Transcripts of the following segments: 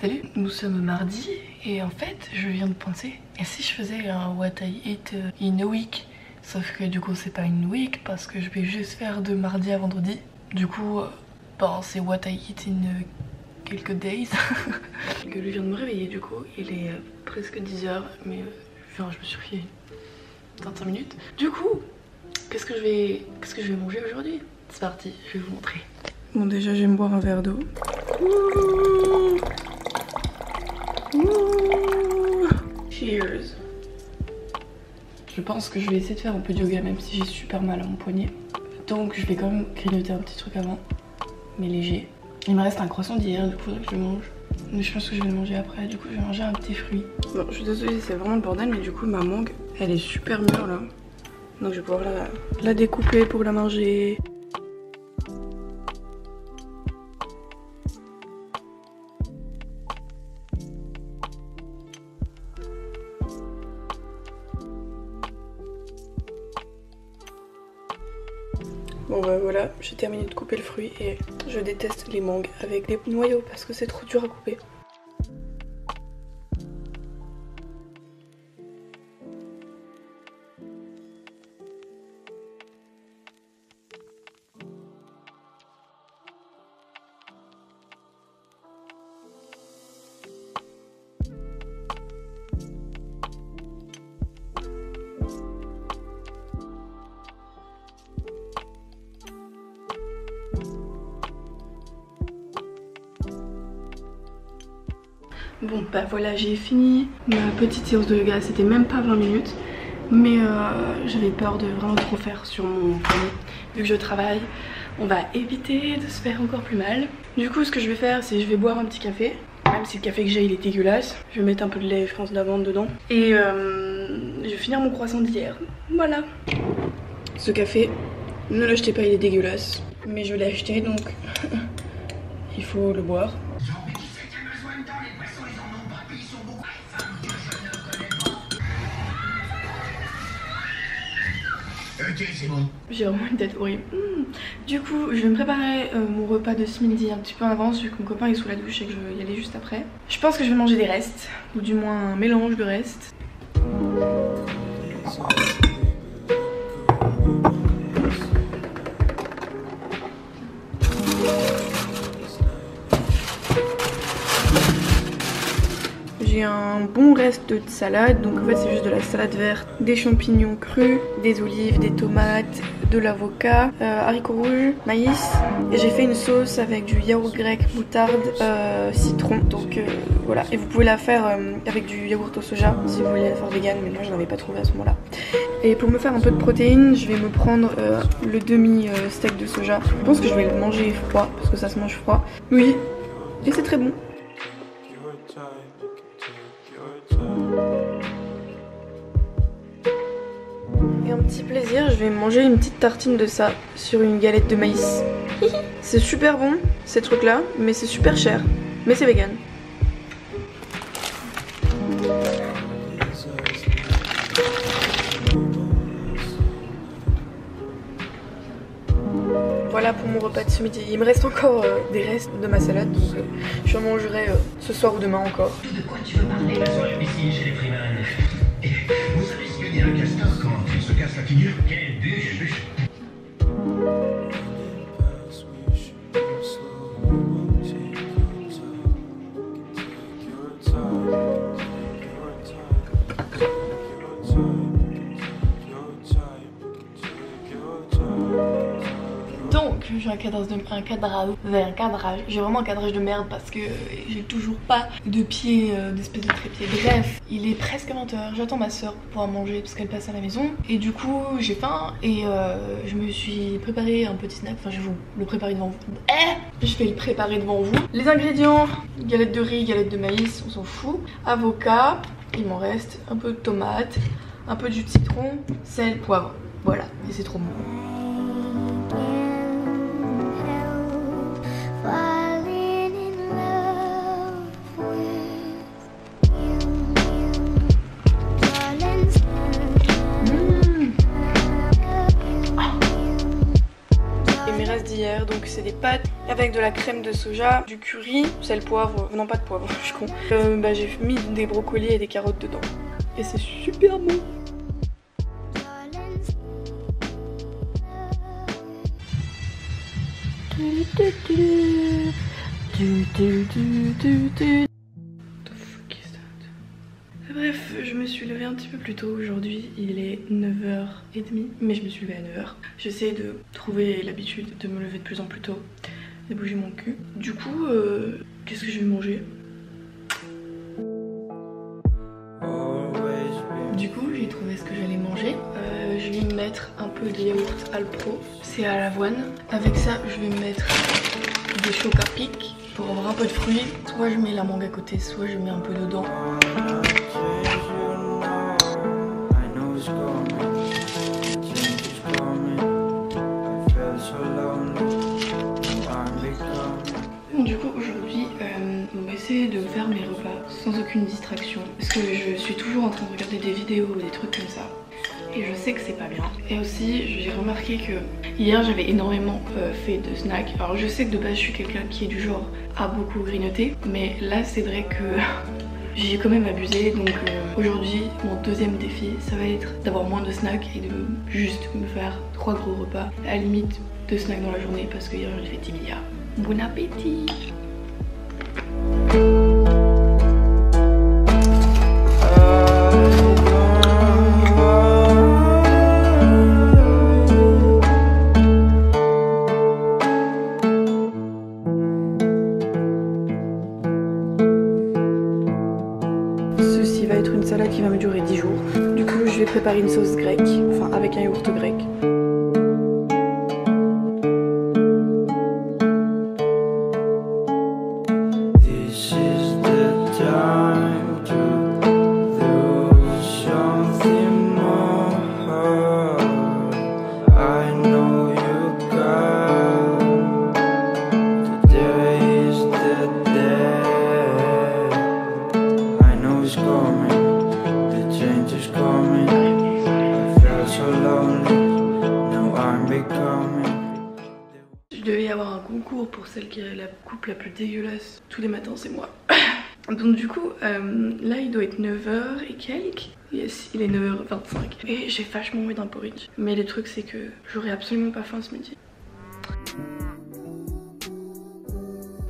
Salut, nous sommes mardi et en fait je viens de penser, et si je faisais un what I eat in a week? Sauf que du coup c'est pas une week parce que je vais juste faire de mardi à vendredi. Du coup c'est what I eat in quelques days. Que je viens de me réveiller du coup, il est presque 10h mais enfin, je me suis réveillée 25 minutes. Du coup qu'est-ce que je vais manger aujourd'hui? C'est parti, je vais vous montrer. Bon, déjà je vais me boire un verre d'eau. Cheers. Je pense que je vais essayer de faire un peu de yoga même si j'ai super mal à mon poignet. Donc je vais quand même grignoter un petit truc avant, mais léger. Il me reste un croissant d'hier, du coup faudrait que je le mange. Mais je pense que je vais le manger après, du coup je vais manger un petit fruit. Bon, je suis désolée, c'est vraiment le bordel, mais du coup ma mangue, elle est super mûre là. Donc je vais pouvoir la découper pour la manger. Bon bah voilà, j'ai terminé de couper le fruit et je déteste les mangues avec les noyaux parce que c'est trop dur à couper. Bon bah voilà, j'ai fini ma petite séance de yoga, c'était même pas 20 minutes. Mais j'avais peur de vraiment trop faire sur mon poignet. Vu que je travaille, on va éviter de se faire encore plus mal. Du coup ce que je vais faire c'est je vais boire un petit café. Même si le café que j'ai il est dégueulasse. Je vais mettre un peu de lait je pense d'amande dedans. Et je vais finir mon croissant d'hier. Voilà. Ce café, ne l'achetez pas, il est dégueulasse. Mais je l'ai acheté donc il faut le boire. Ok, c'est bon. J'ai vraiment une tête horrible. Du coup, je vais me préparer mon repas de ce midi un petit peu en avance vu que mon copain est sous la douche et que je vais y aller juste après. Je pense que je vais manger des restes, ou du moins un mélange de restes. J'ai un bon reste de salade, donc en fait c'est juste de la salade verte, des champignons crus, des olives, des tomates, de l'avocat, haricots rouges, maïs. Et j'ai fait une sauce avec du yaourt grec, moutarde, citron, donc voilà. Et vous pouvez la faire avec du yaourt au soja si vous voulez la faire vegan, mais moi j'en avais pas trouvé à ce moment là. Et pour me faire un peu de protéines, je vais me prendre le demi steak de soja. Je pense que je vais le manger froid, parce que ça se mange froid. Oui, et c'est très bon. Et un petit plaisir, je vais manger une petite tartine de ça sur une galette de maïs. C'est super bon ces trucs là, mais c'est super cher. Mais c'est vegan. Voilà pour mon repas de ce midi. Il me reste encore des restes de ma salade, donc je mangerai ce soir ou demain encore. De quoi tu veux parler? La soirée piscine chez les Freeman. Vous savez ce que dit un castor quand il se casse la figure? Quelle bûche! Donc j'ai un cadrage, j'ai vraiment un cadrage de merde parce que j'ai toujours pas de pied, d'espèce de trépied. Bref, il est presque 20h, j'attends ma soeur pour pouvoir manger parce qu'elle passe à la maison. Et du coup j'ai faim et je me suis préparé un petit snack, enfin je vais vous le préparer devant vous. Je vais le préparer devant vous. Les ingrédients, galette de riz, galette de maïs, on s'en fout. Avocat, il m'en reste un peu de tomate, un peu de jus de citron, sel, poivre. Voilà, et c'est trop bon. d'hier, donc c'est des pâtes avec de la crème de soja, du curry, sel, poivre, non pas de poivre, je suis con. J'ai mis des brocolis et des carottes dedans. Et c'est super bon. Bref, je me suis levée un petit peu plus tôt aujourd'hui, il est 9h30, mais je me suis levée à 9h. J'essaie de trouver l'habitude de me lever de plus en plus tôt, de bouger mon cul. Du coup, qu'est-ce que je vais manger? Du coup, j'ai trouvé ce que j'allais manger. Je vais me mettre un peu de yaourt Alpro, c'est à l'avoine. Avec ça, je vais me mettre des chocs à pic pour avoir un peu de fruits. Soit je mets la mangue à côté, soit je mets un peu dedans. Du coup aujourd'hui on va essayer de faire mes repas sans aucune distraction parce que je suis toujours en train de regarder des vidéos ou des trucs comme ça et je sais que c'est pas bien. Et aussi j'ai remarqué que hier j'avais énormément fait de snacks. Alors je sais que de base je suis quelqu'un qui est du genre à beaucoup grignoter, mais là c'est vrai que j'ai quand même abusé. Donc aujourd'hui mon deuxième défi ça va être d'avoir moins de snacks et de juste me faire 3 gros repas, à la limite 2 snacks dans la journée parce que hier j'en ai fait 10 milliards. Bon appétit! Ceci va être une salade qui va me durer 10 jours. Du coup je vais préparer une sauce grecque, enfin avec un yaourt grec. Je devais y avoir un concours pour celle qui a la coupe la plus dégueulasse. Tous les matins c'est moi. Donc du coup là il doit être 9h et quelques. Yes, il est 9h25 et j'ai vachement envie d'un porridge. Mais le truc c'est que j'aurais absolument pas faim ce midi.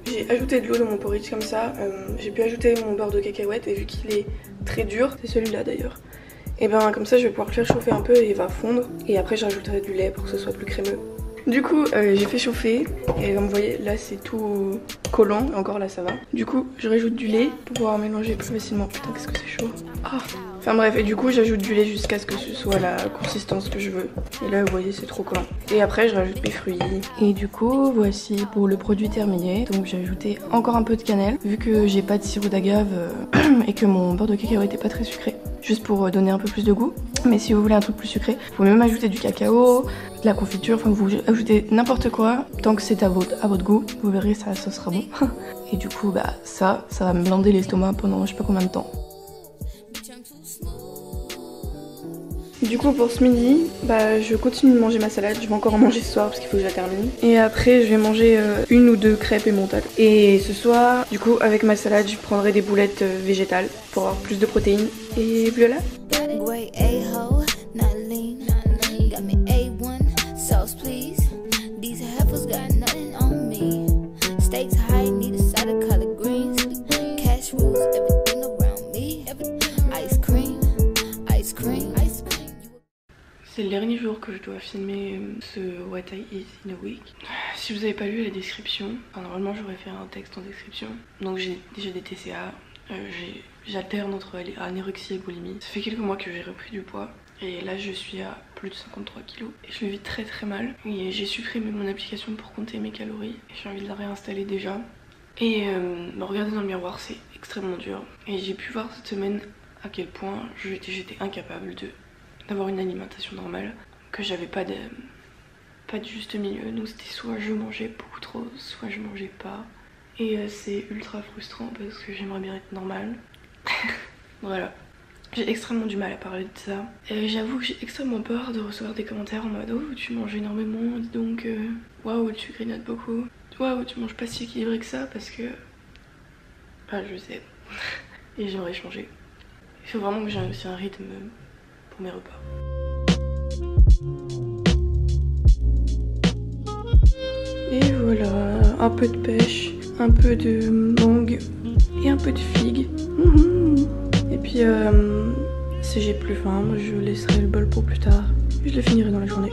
J'ai ajouté de l'eau dans mon porridge comme ça. J'ai pu ajouter mon beurre de cacahuète et vu qu'il est très dur, c'est celui-là d'ailleurs. Et ben comme ça je vais pouvoir le faire chauffer un peu et il va fondre. Et après je rajouterai du lait pour que ce soit plus crémeux. Du coup j'ai fait chauffer et comme vous voyez là c'est tout collant, encore là ça va. Du coup je rajoute du lait pour pouvoir mélanger plus facilement. Putain qu'est-ce que c'est chaud. Ah. Enfin bref, et du coup j'ajoute du lait jusqu'à ce que ce soit la consistance que je veux. Et là vous voyez c'est trop collant. Et après je rajoute mes fruits. Et du coup voici pour le produit terminé. Donc j'ai ajouté encore un peu de cannelle vu que j'ai pas de sirop d'agave et que mon beurre de cacahuète est pas très sucré. Juste pour donner un peu plus de goût. Mais si vous voulez un truc plus sucré, vous pouvez même ajouter du cacao, de la confiture, enfin vous ajoutez n'importe quoi tant que c'est à votre goût. Vous verrez ça sera bon. Et du coup bah ça va me blander l'estomac pendant je sais pas combien de temps. Du coup pour ce midi, je continue de manger ma salade, je vais encore en manger ce soir parce qu'il faut que je la termine. Et après je vais manger 1 ou 2 crêpes emmental. Et ce soir, du coup avec ma salade, je prendrai des boulettes végétales pour avoir plus de protéines. Et voilà. C'est le dernier jour que je dois filmer ce What I Eat in a Week. Si vous n'avez pas lu la description, normalement j'aurais fait un texte en description. Donc j'ai déjà des TCA, j'alterne entre anorexie et boulimie. Ça fait quelques mois que j'ai repris du poids. Et là je suis à plus de 53 kg. Et je le vis très très mal. Et j'ai supprimé mon application pour compter mes calories. Et j'ai envie de la réinstaller déjà. Et me regarder dans le miroir c'est extrêmement dur. Et j'ai pu voir cette semaine à quel point j'étais incapable d'avoir une alimentation normale, que j'avais pas de juste milieu, donc c'était soit je mangeais beaucoup trop, soit je mangeais pas, et c'est ultra frustrant parce que j'aimerais bien être normale. Voilà, j'ai extrêmement du mal à parler de ça, et j'avoue que j'ai extrêmement peur de recevoir des commentaires en mode oh tu manges énormément, dis donc waouh tu grignotes beaucoup, waouh, tu manges pas si équilibré que ça parce que. Enfin, je sais. Et j'aimerais changer. Il faut vraiment que j'ai aussi un rythme pour mes repas. Et voilà, un peu de pêche, un peu de mangue et un peu de figue. Et puis, si j'ai plus faim, je laisserai le bol pour plus tard. Je le finirai dans la journée.